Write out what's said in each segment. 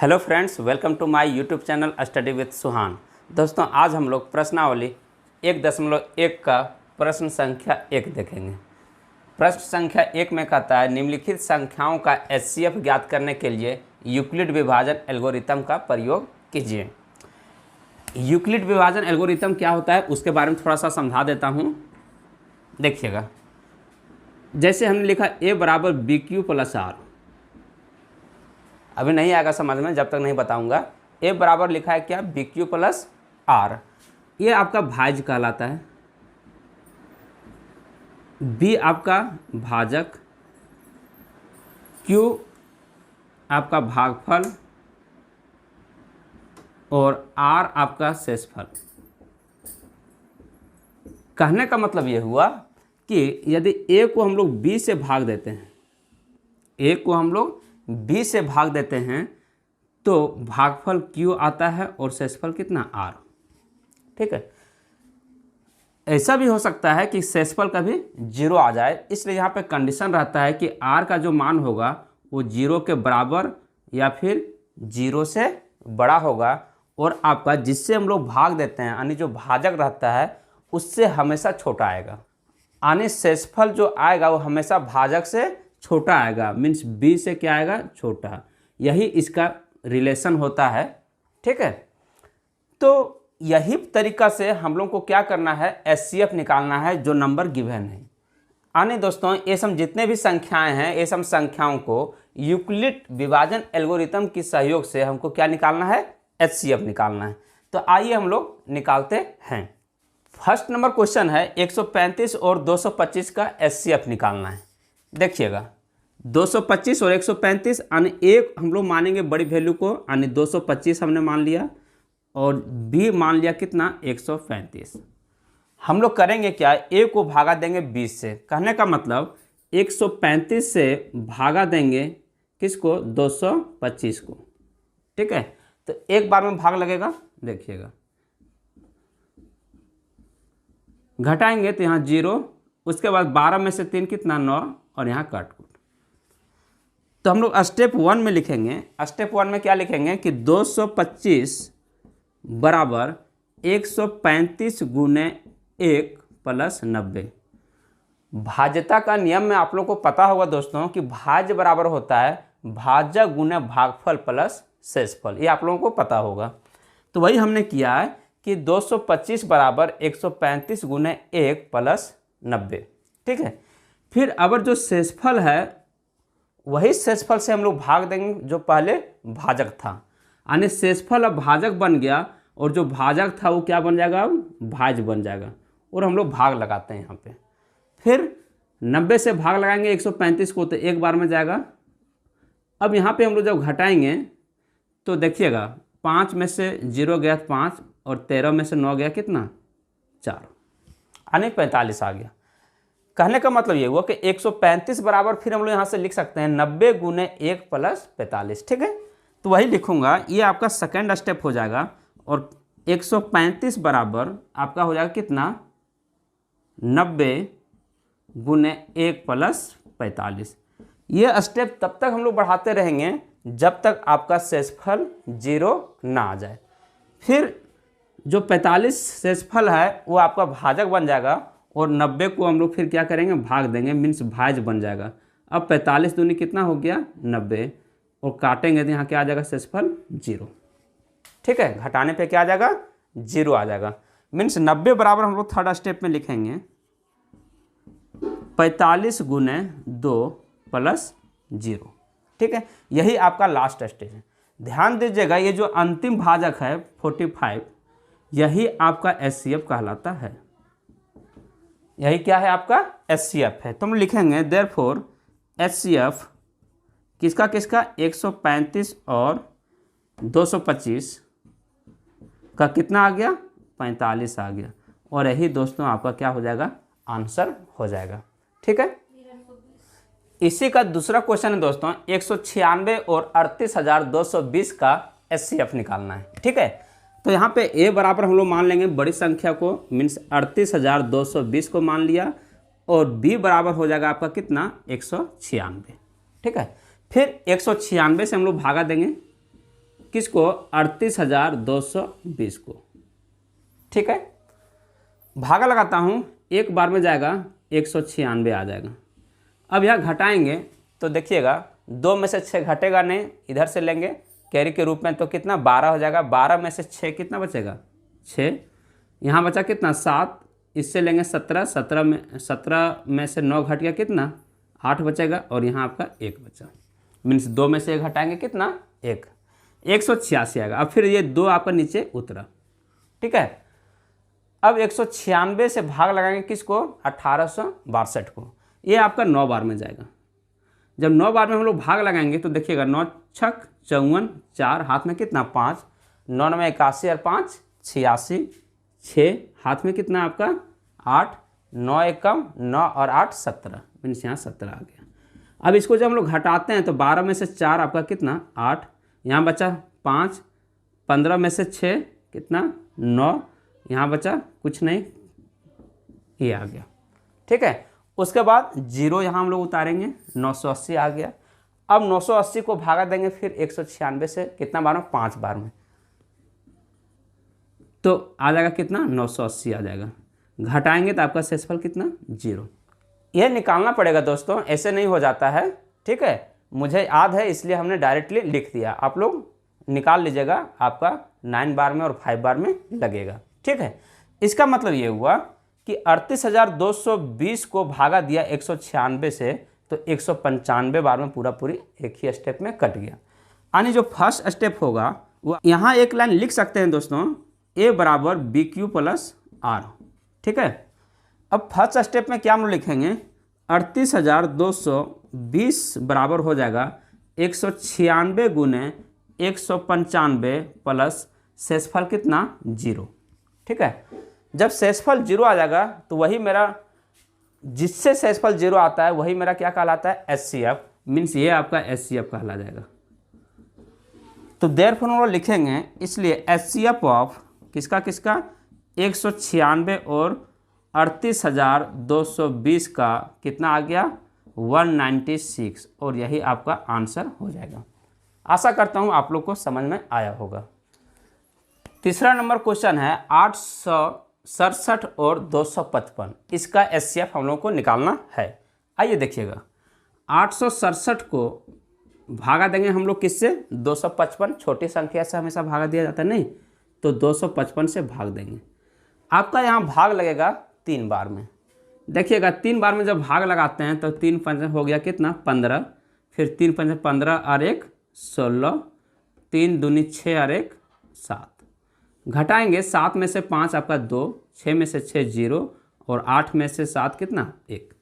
Hello friends, welcome to my YouTube channel study with Suhan. दोस्तों, आज हम लोग प्रश्नावली 1.1 का प्रश्न संख्या 1 देखेंगे। प्रश्न संख्या 1 में कहता है निम्नलिखित संख्याओं का एचसीएफ ज्ञात करने के लिए यूक्लिड विभाजन एल्गोरिथम का प्रयोग कीजिए। यूक्लिड विभाजन एल्गोरिथम क्या होता है उसके बारे में थोड़ा सा समझा देता हूँ। देखिएगा, जैसे हमने लिखा a बराबर बी क्यू प्लस आर। अभी नहीं आएगा समझ में जब तक नहीं बताऊंगा। a बराबर लिखा है क्या, बी क्यू प्लस आर। ये आपका भाज्य कहलाता है। b आपका भाजक, q आपका भागफल और r आपका शेषफल। कहने का मतलब ये हुआ कि यदि a को हम लोग b से भाग देते हैं, a को हम लोग b से भाग देते हैं तो भागफल q आता है और शेषफल कितना r। ठीक है, ऐसा भी हो सकता है कि शेषफल कभी 0 आ जाए, इसलिए यहाँ पे कंडीशन रहता है कि r का जो मान होगा वो 0 के बराबर या फिर 0 से बड़ा होगा और आपका जिससे हम लोग भाग देते हैं यानी जो भाजक रहता है उससे हमेशा छोटा आएगा। यानी शेषफल जो आएगा वो हमेशा भाजक से छोटा आएगा, मीन्स b से क्या आएगा, छोटा। यही इसका रिलेशन होता है। ठीक है, तो यही तरीका से हम लोग को क्या करना है, एचसीएफ निकालना है जो नंबर गिवन है। यानी दोस्तों, ये सब जितने भी संख्याएं हैं ये सब संख्याओं को यूक्लिड विभाजन एल्गोरिथम की सहयोग से हमको क्या निकालना है, एचसीएफ निकालना है। तो आइए हम लोग निकालते हैं। फर्स्ट नंबर क्वेश्चन है 135 और 225 का एचसीएफ निकालना है। देखिएगा, 225 और 135 यानी एक हम लोग मानेंगे बड़ी वैल्यू को, यानी 225 हमने मान लिया और b मान लिया कितना, 135। हम लोग करेंगे क्या, a को भागा देंगे 20 से। कहने का मतलब 135 से भागा देंगे किसको, 225 को। ठीक है, तो एक बार में भाग लगेगा। देखिएगा, घटाएंगे तो यहाँ 0, उसके बाद 12 में से 3 कितना, 9 और यहाँ काट कूट। तो हम लोग स्टेप 1 में लिखेंगे। स्टेप 1 में क्या लिखेंगे कि 225 बराबर 135 गुने 1 प्लस 90। भाज्यता का नियम में आप लोग को पता होगा दोस्तों कि भाज्य बराबर होता है भाजक गुने भागफल प्लस शेषफल, ये आप लोगों को पता होगा। तो वही हमने किया है कि 225 बराबर 135 गुने 1 प्लस 90। ठीक है, फिर अब जो शेषफल है वही शेषफल से हम लोग भाग देंगे जो पहले भाजक था, यानी शेषफल अब भाजक बन गया और जो भाजक था वो क्या बन जाएगा, अब भाज्य बन जाएगा। और हम लोग भाग लगाते हैं यहाँ पे। फिर 90 से भाग लगाएंगे 135 को तो एक बार में जाएगा। अब यहाँ पे हम लोग जब घटाएंगे तो देखिएगा, 5 में से 0 गया 5 और 13 में से 9 गया कितना, 4, यानी 45 आ गया। कहने का मतलब ये हुआ कि 135 बराबर फिर हम लोग यहाँ से लिख सकते हैं 90 गुने 1 प्लस 45। ठीक है, तो वही लिखूंगा, ये आपका सेकेंड स्टेप हो जाएगा। और 135 बराबर आपका हो जाएगा कितना, 90 गुने 1 प्लस 45। ये स्टेप तब तक हम लोग बढ़ाते रहेंगे जब तक आपका शेषफल 0 ना आ जाए। फिर जो 45 शेषफल है वो आपका भाजक बन जाएगा और 90 को हम लोग फिर क्या करेंगे, भाग देंगे, मीन्स भाज्य बन जाएगा। अब 45 दूनी कितना हो गया, 90, और काटेंगे तो यहाँ क्या आ जाएगा, शेषफल 0। ठीक है, घटाने पे क्या आ जाएगा, 0 आ जाएगा। मीन्स 90 बराबर हम लोग थर्ड स्टेप में लिखेंगे 45 गुने 2 प्लस 0। ठीक है, यही आपका लास्ट स्टेज है। ध्यान दीजिएगा, ये जो अंतिम भाजक है 45, यही आपका एचसीएफ कहलाता है। यही क्या है, आपका एचसीएफ है। तो हम लिखेंगे देयरफॉर एचसीएफ किसका किसका, 135 और 225 का कितना आ गया, 45 आ गया। और यही दोस्तों आपका क्या हो जाएगा, आंसर हो जाएगा। ठीक है, इसी का दूसरा क्वेश्चन है दोस्तों 196 और 38,220 का एचसीएफ निकालना है। ठीक है, तो यहाँ पे a बराबर हम लोग मान लेंगे बड़ी संख्या को, मीन्स 38,220 को मान लिया, और b बराबर हो जाएगा आपका कितना, 196। ठीक है, फिर 196 से हम लोग भागा देंगे किसको 38,220 को। ठीक है, भागा लगाता हूँ, एक बार में जाएगा 196 आ जाएगा। अब यह घटाएंगे तो देखिएगा 2 में से 6 घटेगा नहीं, इधर से लेंगे कैरी के रूप में, तो कितना 12 हो जाएगा। 12 में से 6 कितना बचेगा 6, यहाँ बचा कितना 7, इससे लेंगे 17, 17 में से 9 घट गया कितना 8 बचेगा, और यहाँ आपका 1 बचा। मीन्स 2 में से 1 घटाएंगे कितना 1, 186 आएगा। अब फिर ये 2 आपका नीचे उतरा। ठीक है, अब 196 से भाग लगाएंगे किसको 1862 को। ये आपका 9 बार में जाएगा। जब 9 बार में हम लोग भाग लगाएंगे तो देखिएगा 9 छक 54, 4 हाथ में कितना 5, 9 में 81 और 5 86, 6 हाथ में कितना आपका 8, 9 एकम 9 और 8 17, मीन्स यहाँ 17 आ गया। अब इसको जब हम लोग घटाते हैं तो 12 में से 4 आपका कितना 8, यहाँ बचा 5, 15 में से 6 कितना 9, यहाँ बचा कुछ नहीं, ये आ गया। ठीक है, उसके बाद 0 यहाँ हम लोग उतारेंगे, 980 आ गया। अब 980 को भागा देंगे फिर 196 से, कितना बार में 5 बार में, तो आ जाएगा कितना 980 आ जाएगा। घटाएंगे तो आपका शेषफल कितना 0। यह निकालना पड़ेगा दोस्तों, ऐसे नहीं हो जाता है। ठीक है, मुझे याद है इसलिए हमने डायरेक्टली लिख दिया, आप लोग निकाल लीजिएगा, आपका 9 बार में और 5 बार में लगेगा। ठीक है, इसका मतलब ये हुआ कि 38,220 को भागा दिया 196 से, तो 195 बार में पूरा पूरी एक ही स्टेप में कट गया। यानी जो फर्स्ट स्टेप होगा वो यहाँ एक लाइन लिख सकते हैं दोस्तों, A बराबर BQ प्लस R। ठीक है, अब फर्स्ट स्टेप में क्या हम लोग लिखेंगे 38,220 बराबर हो जाएगा 196 गुने 195 प्लस शेषफल कितना 0। ठीक है, जब शेषफल 0 आ जाएगा तो वही मेरा, जिससे शेषफल 0 आता है वही मेरा क्या कहलाता है HCF, मीन्स ये आपका HCF कहला जाएगा। तो देयरफॉर हम लोग लिखेंगे, इसलिए HCF ऑफ किसका 196 और 38,220 का कितना आ गया 196, और यही आपका आंसर हो जाएगा। आशा करता हूँ आप लोग को समझ में आया होगा। तीसरा नंबर क्वेश्चन है 867 और 255, इसका HCF हम लोग को निकालना है। आइए देखिएगा, 867 को भागा देंगे हम लोग किससे 255, छोटी संख्या से हमेशा भागा दिया जाता है नहीं, तो 255 से भाग देंगे। आपका यहाँ भाग लगेगा 3 बार में। देखिएगा 3 बार में जब भाग लगाते हैं तो 3 पंच हो गया कितना 15, फिर 3 पंच 15 और 1 16, 3 दूनी 6 और 1 7। घटाएंगे 7 में से 5 आपका 2, 6 में से 6 0, और 8 में से 7 कितना 1।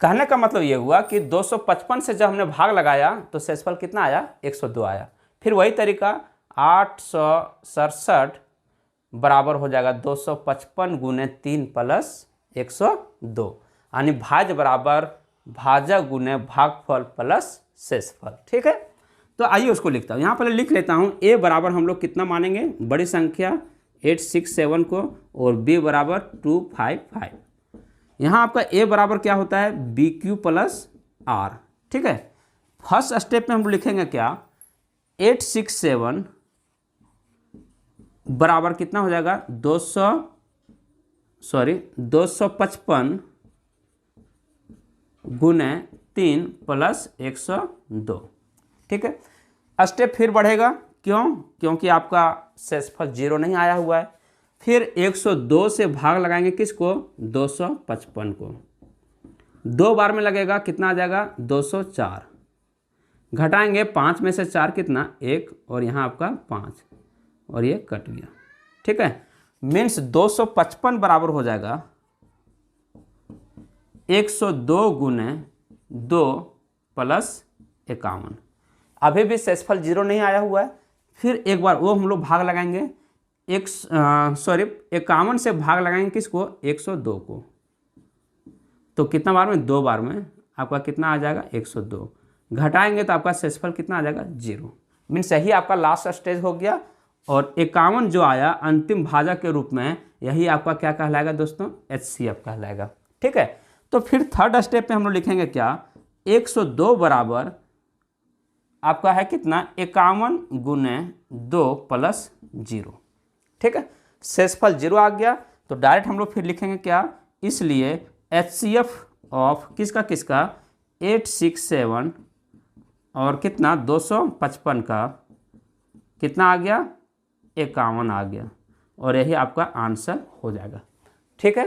कहने का मतलब ये हुआ कि 255 से जब हमने भाग लगाया तो शेषफल कितना आया 102 आया। फिर वही तरीका 867 बराबर हो जाएगा 255 गुने 3 प्लस 102, यानी भाज्य बराबर भाजक गुने भागफल प्लस शेषफल। ठीक है, तो आइए उसको लिखता हूँ। यहाँ पहले लिख लेता हूँ, A बराबर हम लोग कितना मानेंगे बड़ी संख्या 867 को, और B बराबर 255। यहाँ आपका A बराबर क्या होता है BQ प्लस R। ठीक है, फर्स्ट स्टेप में हम लिखेंगे क्या 867 बराबर कितना हो जाएगा 255 गुने 3 प्लस 102। ठीक है, स्टेप फिर बढ़ेगा, क्योंकि आपका शेषफल 0 नहीं आया हुआ है। फिर 102 से भाग लगाएंगे किसको 255 को, 2 बार में लगेगा कितना आ जाएगा 204। घटाएंगे 5 में से 4 कितना 1, और यहाँ आपका 5, और ये कट गया। ठीक है, मीन्स 255 बराबर हो जाएगा 102 गुने 2 प्लस 51। अभी भी शेषफल 0 नहीं आया हुआ है। फिर एक बार वो हम लोग भाग लगाएंगे 51 से भाग लगाएंगे किसको 102 को, तो कितना बार में 2 बार में आपका कितना आ जाएगा 102। घटाएंगे तो आपका शेषफल कितना आ जाएगा 0, मीन्स यही आपका लास्ट स्टेज हो गया। और 51 जो आया अंतिम भाजक के रूप में, यही आपका क्या कहलाएगा दोस्तों HCF कहलाएगा। ठीक है, तो फिर थर्ड स्टेप पे हम लोग लिखेंगे क्या 102 बराबर आपका है कितना 51 गुने 2 प्लस 0। ठीक है, शेषफल 0 आ गया तो डायरेक्ट हम लोग फिर लिखेंगे क्या, इसलिए HCF ऑफ किसका किसका 867 और कितना 255 का कितना आ गया 51 आ गया, और यही आपका आंसर हो जाएगा। ठीक है।